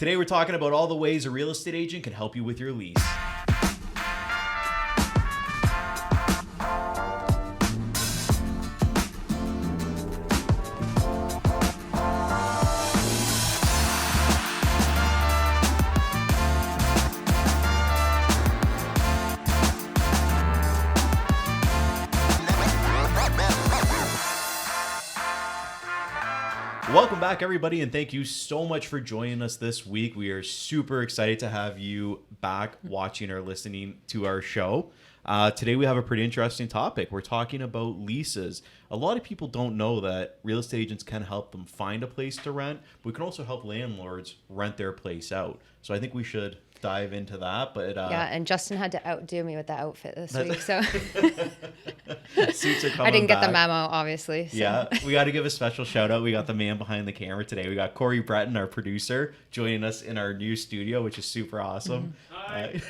Today we're talking about all the ways a real estate agent can help you with your lease. Welcome back, everybody, and thank you so much for joining us this week. We are super excited to have you back watching or listening to our show. Today we have a pretty interesting topic. We're talking about leases. A lot of people don't know that real estate agents can help them find a place to rent, but we can also help landlords rent their place out. So I think we should dive into that. But yeah, and Justin had to outdo me with that outfit this week, so suits are coming I didn't get back. the memo, obviously. So. Yeah, we got to give a special shout out. We got the man behind the camera today. We got Corey Breton, our producer, joining us in our new studio, which is super awesome. Hi.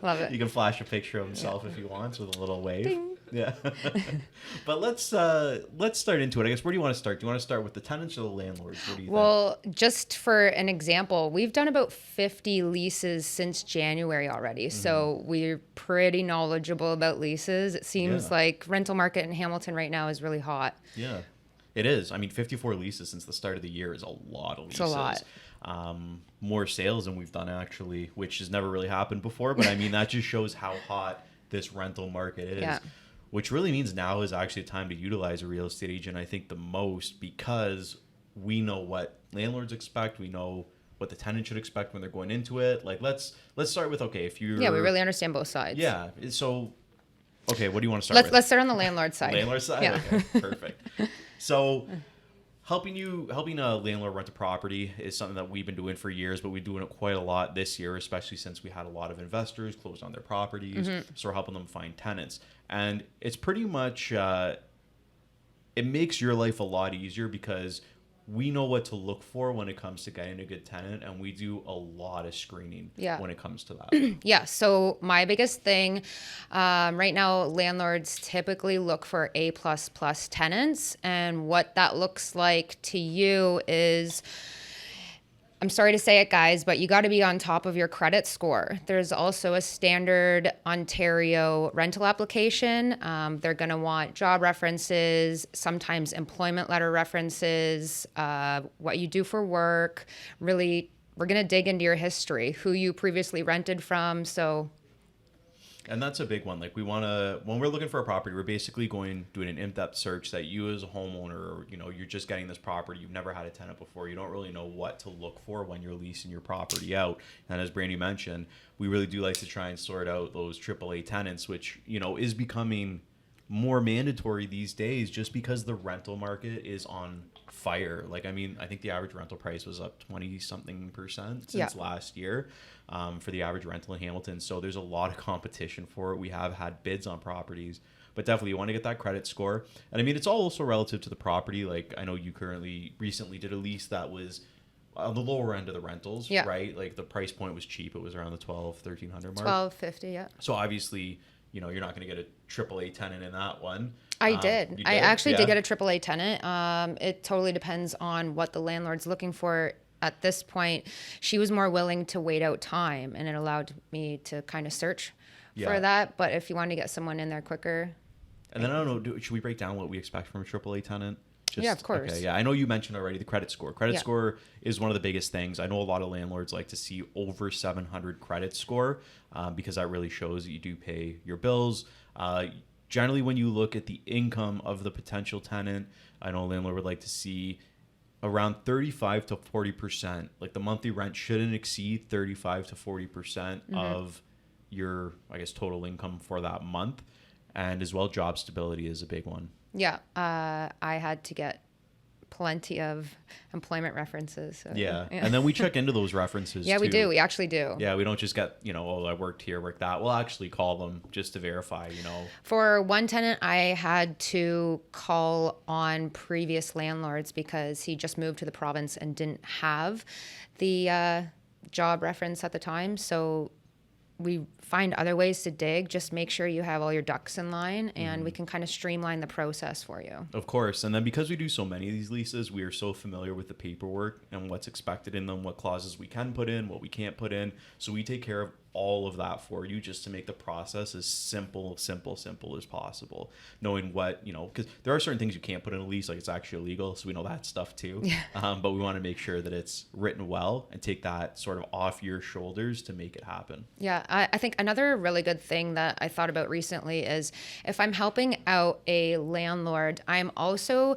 Love it. You can flash a picture of himself if he wants with a little wave. Ding. Yeah. But let's start into it. I guess where do you want to start? Do you want to start with the tenants or the landlords? What do you think? Well, just for an example, we've done about 50 leases since January already. Mm-hmm. So we're pretty knowledgeable about leases. It seems like rental market in Hamilton right now is really hot. Yeah, it is. I mean, 54 leases since the start of the year is a lot of leases. It's a lot. More sales than we've done actually, which has never really happened before. But I mean, that just shows how hot this rental market is. Yeah. Which really means now is actually a time to utilize a real estate agent, I think, the most, because we know what landlords expect. We know what the tenant should expect when they're going into it. Like, let's start with, okay, if you're... Yeah, we really understand both sides. Yeah. So, okay, what do you want to start with? Let's start on the landlord side. Landlord side? Yeah. Okay, perfect. So... Helping a landlord rent a property is something that we've been doing for years, but we're doing it quite a lot this year, especially since we had a lot of investors close on their properties. Mm-hmm. So we're helping them find tenants. And it's pretty much, it makes your life a lot easier because we know what to look for when it comes to getting a good tenant, and we do a lot of screening when it comes to that. Yeah, so my biggest thing, right now, landlords typically look for A++ tenants, and what that looks like to you is, I'm sorry to say it, guys, but you got to be on top of your credit score. There's also a standard Ontario rental application. They're going to want job references, sometimes employment letter references, what you do for work. Really, we're going to dig into your history, who you previously rented from. And that's a big one. Like, we want to, when we're looking for a property, we're basically doing an in-depth search that you as a homeowner, or, you're just getting this property, you've never had a tenant before, you don't really know what to look for when you're leasing your property out. And as Brandy mentioned, we really do like to try and sort out those AAA tenants, which, is becoming more mandatory these days just because the rental market is on fire. Like, I mean, I think the average rental price was up 20-something% since last year for the average rental in Hamilton. So there's a lot of competition for it. We have had bids on properties, but definitely you want to get that credit score. And I mean, it's all also relative to the property. Like, I know you recently did a lease that was on the lower end of the rentals, right? Like, the price point was cheap. It was around the $1,200-1,300 mark. $1,250, yeah. So obviously, you're not going to get a AAA tenant in that one. I did. I actually did get a AAA tenant. It totally depends on what the landlord's looking for. At this point, she was more willing to wait out time, and it allowed me to kind of search for that. But if you want to get someone in there quicker. And then I don't know, should we break down what we expect from a AAA tenant? Yeah, of course. Okay, yeah. I know you mentioned already the credit score. Credit score is one of the biggest things. I know a lot of landlords like to see over 700 credit score because that really shows that you do pay your bills. Generally, when you look at the income of the potential tenant, I know a landlord would like to see around 35 to 40%. Like, the monthly rent shouldn't exceed 35 to 40% of your, I guess, total income for that month. And as well, job stability is a big one. Yeah, I had to get plenty of employment references. So, yeah, and then we check into those references. Yeah, too. we do. We actually do. Yeah, we don't just get, oh, I worked here, worked that. We'll actually call them just to verify, For one tenant, I had to call on previous landlords because he just moved to the province and didn't have the job reference at the time. So we find other ways to dig, just make sure you have all your ducks in line, and we can kind of streamline the process for you. Of course. And then because we do so many of these leases, we are so familiar with the paperwork and what's expected in them, what clauses we can put in, what we can't put in. So we take care of all of that for you just to make the process as simple as possible. Knowing what, because there are certain things you can't put in a lease, like it's actually illegal. So we know that stuff too. Yeah. But we want to make sure that it's written well and take that sort of off your shoulders to make it happen. Yeah, I think another really good thing that I thought about recently is if I'm helping out a landlord, I'm also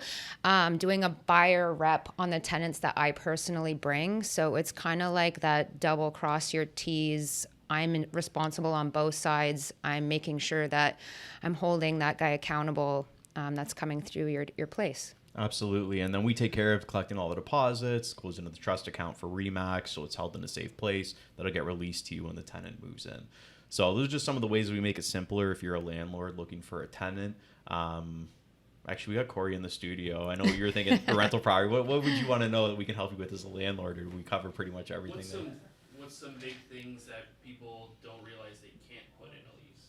doing a buyer rep on the tenants that I personally bring. So it's kind of like that double cross your T's. I'm responsible on both sides. I'm making sure that I'm holding that guy accountable that's coming through your place. Absolutely. And then we take care of collecting all the deposits, goes into the trust account for Remax, so it's held in a safe place that'll get released to you when the tenant moves in. So those are just some of the ways we make it simpler if you're a landlord looking for a tenant. Actually, we got Corey in the studio. I know you're thinking a rental property. What would you want to know that we can help you with as a landlord, or do we cover pretty much everything? What's some big things that people don't realize they can't put in a lease?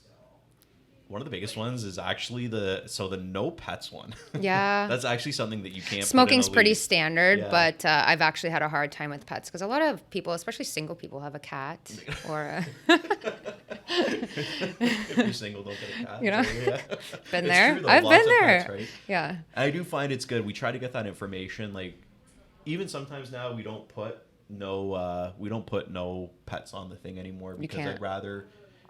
One of the biggest ones is actually the no pets one. Yeah. That's actually something that you can't Smoking's put in a pretty lease. Standard, Yeah. but I've actually had a hard time with pets because a lot of people, especially single people, have a cat or If you're single, don't get a cat. You know? So, yeah. been It's there. true, though. I've Lots been of there. pets, right? Yeah. I do find it's good. We try to get that information. Like, even sometimes now we don't put no pets on the thing anymore because can't.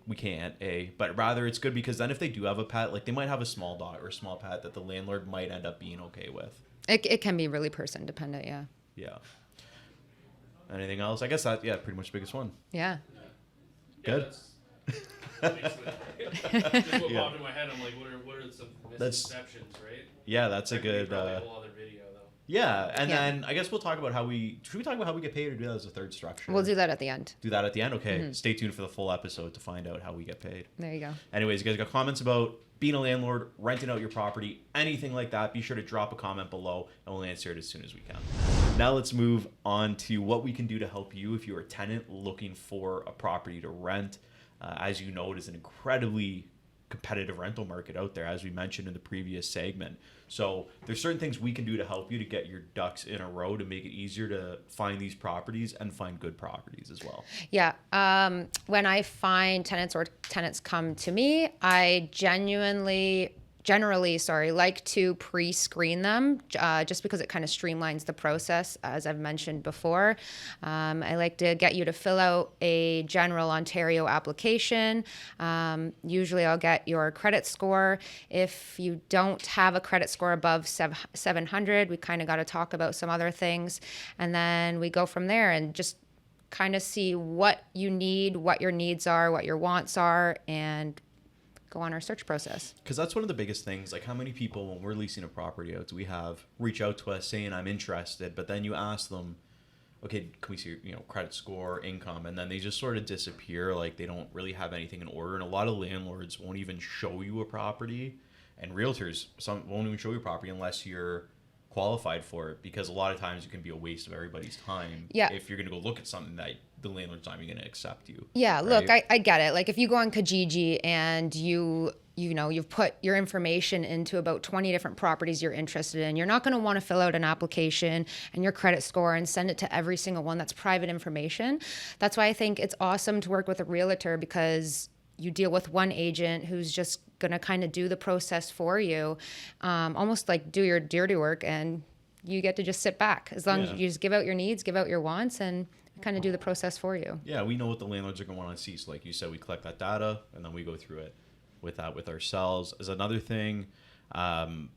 we can't, but rather it's good because then if they do have a pet, like they might have a small dog or a small pet that the landlord might end up being okay with. It can be really person dependent. Yeah. Yeah. Anything else? I guess pretty much the biggest one. Yeah. Good. That's just what Yeah. popped in my head. I'm like, what are some misconceptions, right? Yeah, that's a good. Probably a whole other video though. Yeah, and Yeah. then I guess we'll talk about should we talk about how we get paid or do that as a third structure? We'll do that at the end. Do that at the end? Okay. Stay tuned for the full episode to find out how we get paid. There you go. Anyways, you guys got comments about being a landlord, renting out your property, anything like that, be sure to drop a comment below and we'll answer it as soon as we can. Now let's move on to what we can do to help you if you're a tenant looking for a property to rent. As you know, it is an incredibly competitive rental market out there, as we mentioned in the previous segment. So there's certain things we can do to help you to get your ducks in a row to make it easier to find these properties and find good properties as well. Yeah. When I find tenants or tenants come to me, I generally like to pre-screen them just because it kind of streamlines the process, as I've mentioned before. I like to get you to fill out a general Ontario application. Usually I'll get your credit score. If you don't have a credit score above 700, we kind of got to talk about some other things. And then we go from there and just kind of see what you need, what your needs are, what your wants are, and go on our search process. Because that's one of the biggest things. Like, how many people, when we're leasing a property out, do we have reach out to us saying, I'm interested, but then you ask them, okay, can we see your credit score, income, and then they just sort of disappear. Like, they don't really have anything in order. And a lot of landlords won't even show you a property, and realtors won't even show you a property unless you're qualified for it, because a lot of times it can be a waste of everybody's time. Yeah. If you're going to go look at something that the landlord's not even going to accept you. Yeah, right? look, I get it. Like, if you go on Kijiji and you've put your information into about 20 different properties you're interested in, you're not going to want to fill out an application and your credit score and send it to every single one. That's private information. That's why I think it's awesome to work with a realtor, because you deal with one agent who's just going to kind of do the process for you, almost like do your dirty work, and you get to just sit back as long as you just give out your needs, give out your wants, and kind of do the process for you. Yeah, we know what the landlords are going to want to see. So like you said, we collect that data and then we go through it with ourselves. As another thing, having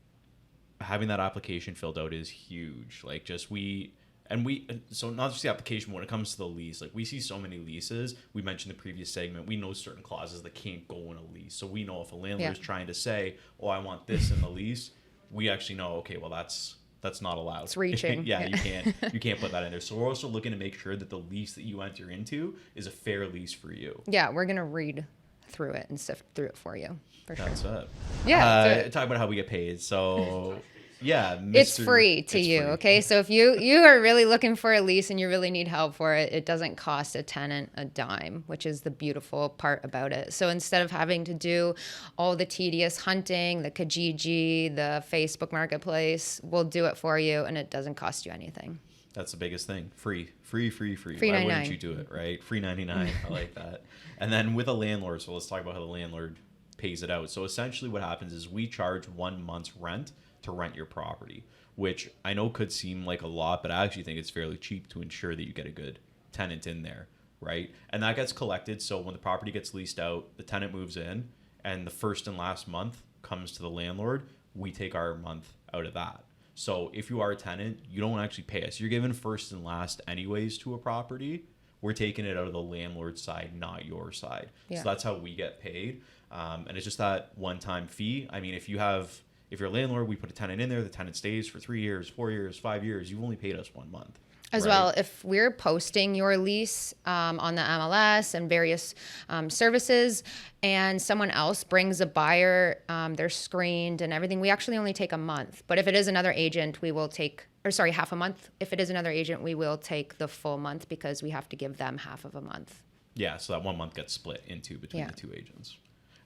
that application filled out is huge. Like, so not just the application, when it comes to the lease, like we see so many leases. We mentioned the previous segment, we know certain clauses that can't go in a lease. So we know if a landlord is trying to say, oh, I want this in the lease, we actually know, okay, well, that's not allowed. It's reaching. You can't put that in there. So we're also looking to make sure that the lease that you enter into is a fair lease for you. Yeah, we're going to read through it and sift through it for you. For sure. That's it. Yeah. Talk about how we get paid. So Yeah, It's Mr. free to It's you, free. okay? So if you are really looking for a lease and you really need help for it, it doesn't cost a tenant a dime, which is the beautiful part about it. So instead of having to do all the tedious hunting, the Kijiji, the Facebook Marketplace, we'll do it for you and it doesn't cost you anything. That's the biggest thing. Free. Free. Free Why 99. wouldn't you do it, right? Free 99. I like that. And then with a landlord, so let's talk about how the landlord pays it out. So essentially what happens is we charge 1 month's rent to rent your property, which I know could seem like a lot, but I actually think it's fairly cheap to ensure that you get a good tenant in there, right? And that gets collected. So when the property gets leased out, the tenant moves in, and the first and last month comes to the landlord. We take our month out of that. So if you are a tenant, you don't actually pay us. You're given first and last anyways to a property. We're taking it out of the landlord's side, not your side. Yeah. So that's how we get paid. And it's just that one-time fee. I mean, if you're a landlord, we put a tenant in there, the tenant stays for 3 years, 4 years, 5 years, you've only paid us 1 month. As right? well, if we're posting your lease on the MLS and various services, and someone else brings a buyer, they're screened and everything, we actually only take a month. But if it is another agent, we will take, or sorry, half a month. If it is another agent, we will take the full month because we have to give them half of a month. Yeah, so that 1 month gets split into between Yeah. the two agents.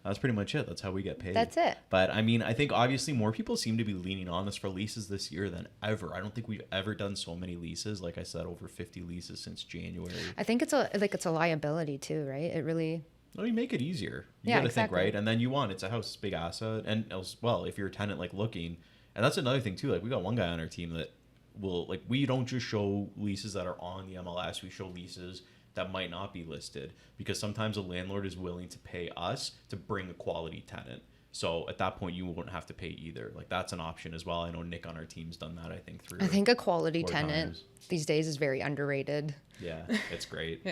That's pretty much it. That's how we get paid. That's it. But I mean, I think obviously more people seem to be leaning on us for leases this year than ever. I don't think we've ever done so many leases. Like I said, over 50 leases since January. I think it's a liability too, right? It really. No, you make it easier. You Yeah, got to exactly. think, right? And then it's a house, big asset. And as well, if you're a tenant like looking, and that's another thing too. Like we got one guy on our team that will, like, we don't just show leases that are on the MLS. We show leases that might not be listed because sometimes a landlord is willing to pay us to bring a quality tenant. So at that point, you won't have to pay either. Like that's an option as well. I know Nick on our team's done that. I think A quality 4 tenant times. these days is very underrated. Yeah, it's great.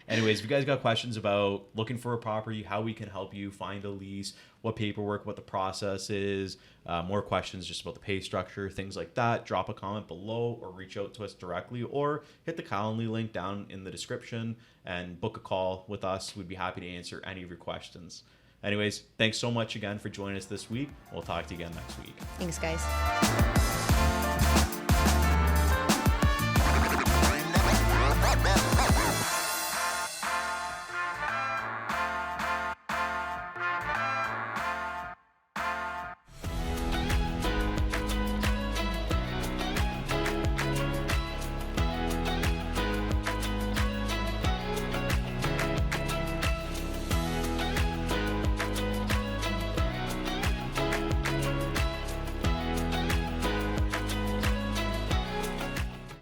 Anyways, if you guys got questions about looking for a property, how we can help you find a lease, what paperwork, what the process is, more questions just about the pay structure, things like that, drop a comment below or reach out to us directly or hit the Calendly link down in the description and book a call with us. We'd be happy to answer any of your questions. Anyways, thanks so much again for joining us this week. We'll talk to you again next week. Thanks, guys.